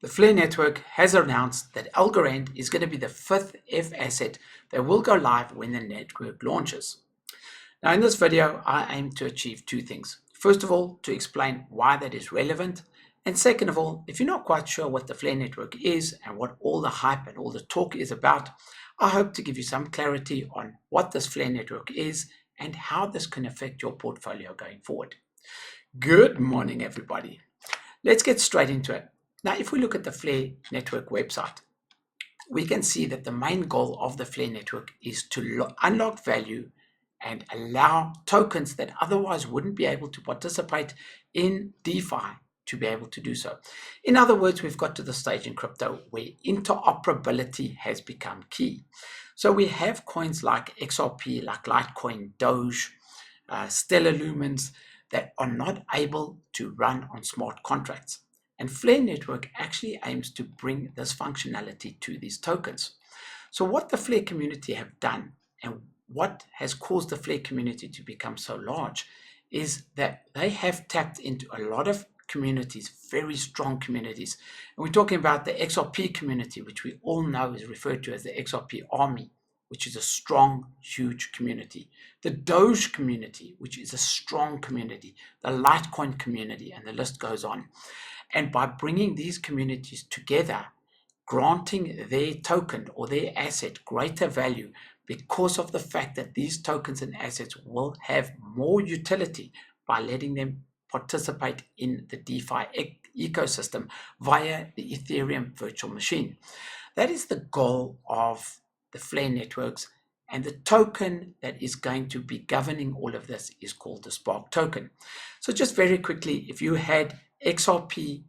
The Flare network has announced that Algorand is going to be the fifth F asset that will go live when the network launches. Now in this video, I aim to achieve two things. First of all, to explain why that is relevant. And second of all, if you're not quite sure what the Flare network is and what all the hype and all the talk is about, I hope to give you some clarity on what this Flare network is and how this can affect your portfolio going forward. Good morning, everybody. Let's get straight into it. Now, if we look at the Flare network website, we can see that the main goal of the Flare network is to unlock value and allow tokens that otherwise wouldn't be able to participate in DeFi to be able to do so. In other words, we've got to the stage in crypto where interoperability has become key. So we have coins like XRP, like Litecoin, Doge, Stellar Lumens that are not able to run on smart contracts. And Flare Network actually aims to bring this functionality to these tokens. So what the Flare community have done and what has caused the Flare community to become so large is that they have tapped into a lot of communities, very strong communities. And we're talking about the XRP community, which we all know is referred to as the XRP army, which is a strong, huge community. The Doge community, which is a strong community, the Litecoin community, and the list goes on. And by bringing these communities together, granting their token or their asset greater value because of the fact that these tokens and assets will have more utility by letting them participate in the DeFi ecosystem via the Ethereum virtual machine. That is the goal of the Flare networks, and the token that is going to be governing all of this is called the Spark token. So just very quickly, if you had XRP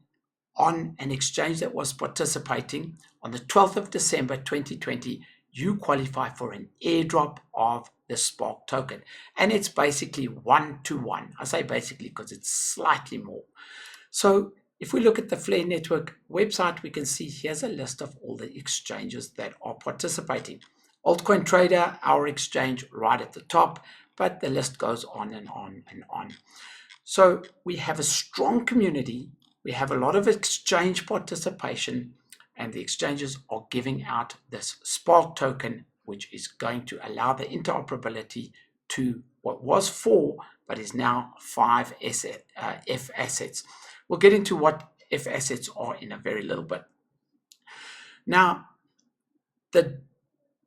on an exchange that was participating on the 12th of December 2020, you qualify for an airdrop of the Spark token. And it's basically 1-to-1. I say basically because it's slightly more. So if we look at the Flare network website, we can see here's a list of all the exchanges that are participating. Altcoin Trader, our exchange, right at the top, but the list goes on and on and on. So we have a strong community. We have a lot of exchange participation, and the exchanges are giving out this Spark token, which is going to allow the interoperability to what was 4, but is now 5 F assets. We'll get into what F assets are in a very little bit. Now, the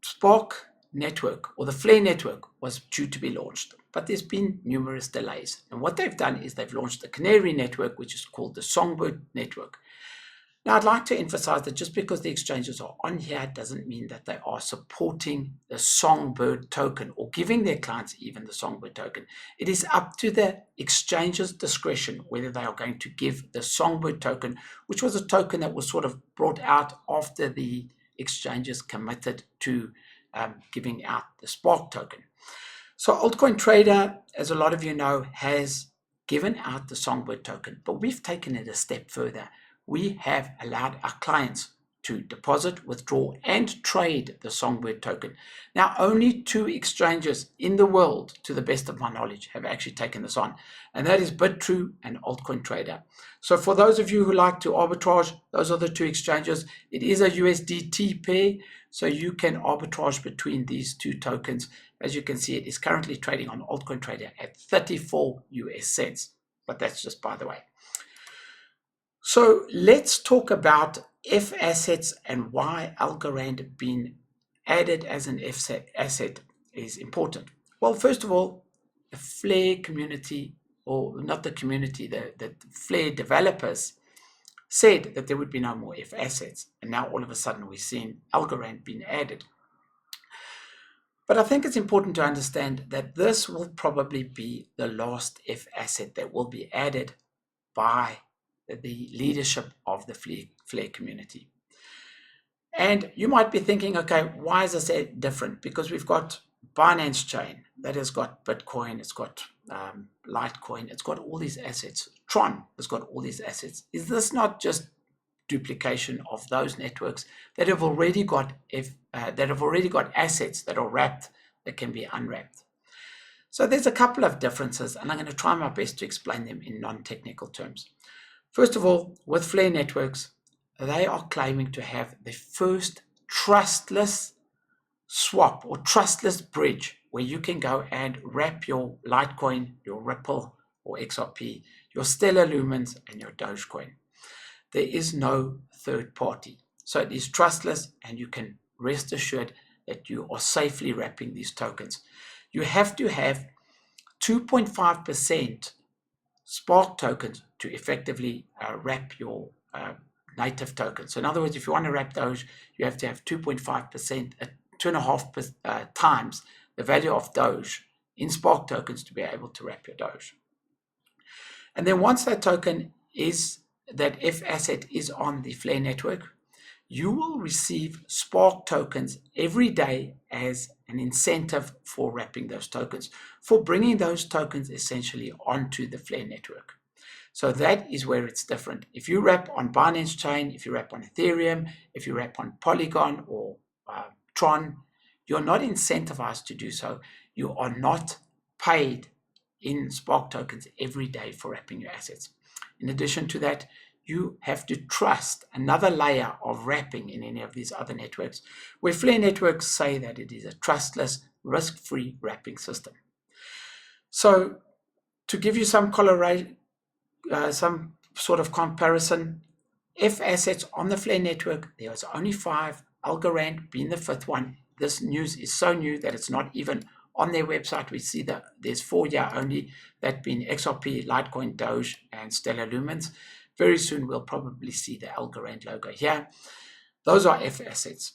Spark network or the Flare network was due to be launched, but there's been numerous delays. And what they've done is they've launched the Canary network, which is called the Songbird network. Now, I'd like to emphasize that just because the exchanges are on here doesn't mean that they are supporting the Songbird token or giving their clients even the Songbird token. It is up to the exchange's discretion whether they are going to give the Songbird token, which was a token that was sort of brought out after the exchanges committed to giving out the Spark token. So Altcoin Trader, as a lot of you know, has given out the Songbird token, but we've taken it a step further. We have allowed our clients to deposit, withdraw, and trade the Songbird token. Now, only 2 exchanges in the world, to the best of my knowledge, have actually taken this on, and that is BitTrue and Altcoin Trader. So for those of you who like to arbitrage, those are the 2 exchanges. It is a USDT pair, so you can arbitrage between these 2 tokens. As you can see, it is currently trading on Altcoin Trader at 34 US cents, but that's just by the way. So let's talk about F assets and why Algorand being added as an F asset is important. Well, first of all, the Flare community, or not the community, the Flare developers said that there would be no more F assets. And now all of a sudden we're seeing Algorand being added. But I think it's important to understand that this will probably be the last F asset that will be added by the leadership of the Flare community. And you might be thinking, okay, why is this different? Because we've got Binance Chain that has got Bitcoin, it's got Litecoin, it's got all these assets. Tron has got all these assets. Is this not just duplication of those networks that have already got assets that are wrapped that can be unwrapped? So there's a couple of differences, and I'm going to try my best to explain them in non-technical terms. First of all, with Flare networks, they are claiming to have the first trustless swap or trustless bridge where you can go and wrap your Litecoin, your Ripple or XRP, your Stellar Lumens and your Dogecoin. There is no third party. So it is trustless, and you can rest assured that you are safely wrapping these tokens. You have to have 2.5% Spark tokens to effectively wrap your native tokens. So in other words, if you want to wrap Doge, you have to have 2.5%, 2.5 times the value of Doge in Spark tokens to be able to wrap your Doge. And then once that token is, that F asset is on the Flare network, you will receive Spark tokens every day as an incentive for wrapping those tokens, for bringing those tokens essentially onto the Flare network. So that is where it's different. If you wrap on Binance Chain, if you wrap on Ethereum, if you wrap on Polygon or Tron, you're not incentivized to do so. You are not paid in Spark tokens every day for wrapping your assets. In addition to that, you have to trust another layer of wrapping in any of these other networks, where Flare networks say that it is a trustless, risk-free wrapping system. So to give you some sort of comparison, F assets on the Flare network, there's only 5, Algorand being the 5th one. This news is so new that it's not even on their website. We see that there's 4 here only, that being XRP, Litecoin, Doge, and Stellar Lumens. Very soon we'll probably see the Algorand logo here. Those are F assets.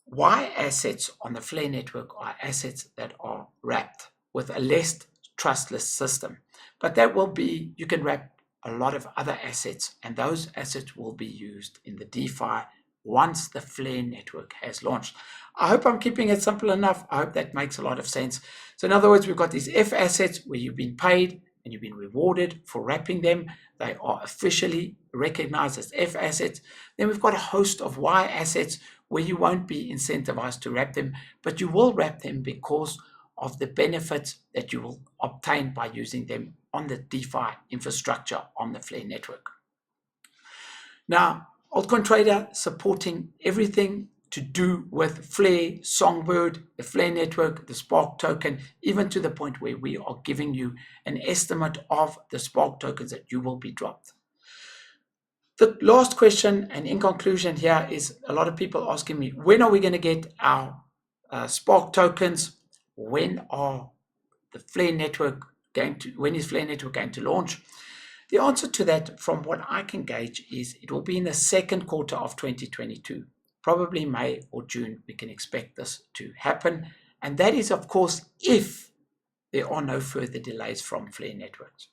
Y assets on the Flare network are assets that are wrapped with a less trustless system. But that will be, you can wrap a lot of other assets, and those assets will be used in the DeFi once the Flare network has launched. I hope I'm keeping it simple enough. I hope that makes a lot of sense. So in other words, we've got these F assets where you've been paid and you've been rewarded for wrapping them. They are officially recognized as F assets. Then we've got a host of Y assets where you won't be incentivized to wrap them, but you will wrap them because of the benefits that you will obtain by using them on the DeFi infrastructure on the Flare network. Now, Altcoin Trader supporting everything to do with Flare, Songbird, the Flare network, the Spark token, even to the point where we are giving you an estimate of the Spark tokens that you will be dropped. The last question, and in conclusion here, is a lot of people asking me, when are we going to get our Spark tokens? When are the Flare network when is Flare network going to launch? The answer to that, from what I can gauge, is it will be in the second quarter of 2022. Probably May or June, we can expect this to happen. And that is, of course, if there are no further delays from Flare networks.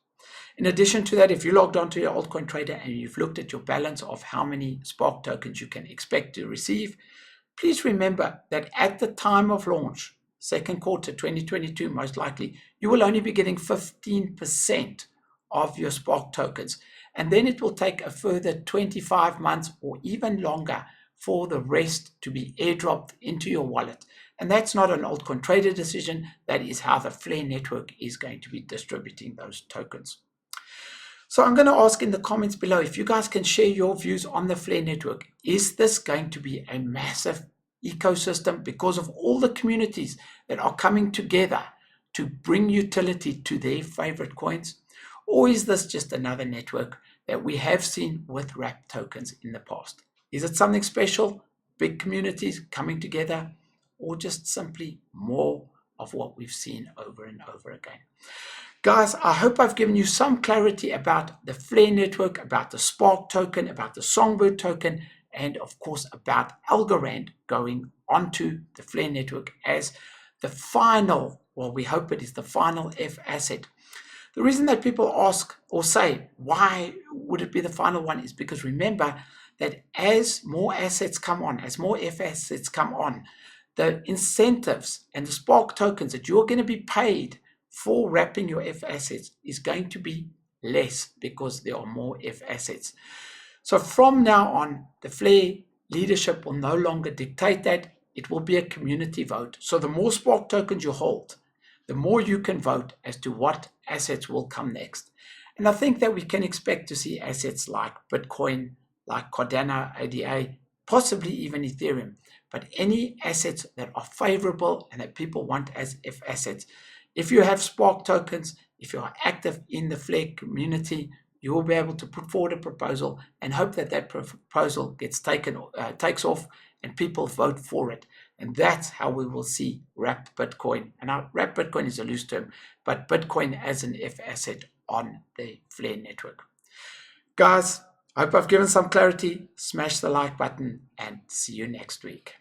In addition to that, if you logged onto your Altcoin Trader and you've looked at your balance of how many Spark tokens you can expect to receive, please remember that at the time of launch, second quarter 2022, most likely, you will only be getting 15% of your Spark tokens. And then it will take a further 25 months or even longer for the rest to be airdropped into your wallet. And that's not an Altcoin Trader decision. That is how the Flare network is going to be distributing those tokens. So I'm going to ask in the comments below if you guys can share your views on the Flare network. Is this going to be a massive ecosystem because of all the communities that are coming together to bring utility to their favorite coins? Or is this just another network that we have seen with wrap tokens in the past? Is it something special, big communities coming together, or just simply more of what we've seen over and over again? Guys, I hope I've given you some clarity about the Flare network, about the Spark token, about the Songbird token, and of course about Algorand going onto the Flare network as the final, well, we hope it is the final F asset. The reason that people ask or say, why would it be the final one, is because remember that as more assets come on, as more F assets come on, the incentives and the Spark tokens that you're going to be paid for wrapping your F assets is going to be less because there are more F assets. So from now on, the Flare leadership will no longer dictate that. It will be a community vote. So the more Spark tokens you hold, the more you can vote as to what assets will come next. And I think that we can expect to see assets like Bitcoin, like Cardano, ADA, possibly even Ethereum. But any assets that are favorable and that people want as F assets. If you have Spark tokens, if you are active in the Flare community, you will be able to put forward a proposal and hope that that proposal gets takes off and people vote for it. And that's how we will see wrapped Bitcoin. And now wrapped Bitcoin is a loose term, but Bitcoin as an F asset on the Flare network. Guys, I hope I've given some clarity. Smash the like button and see you next week.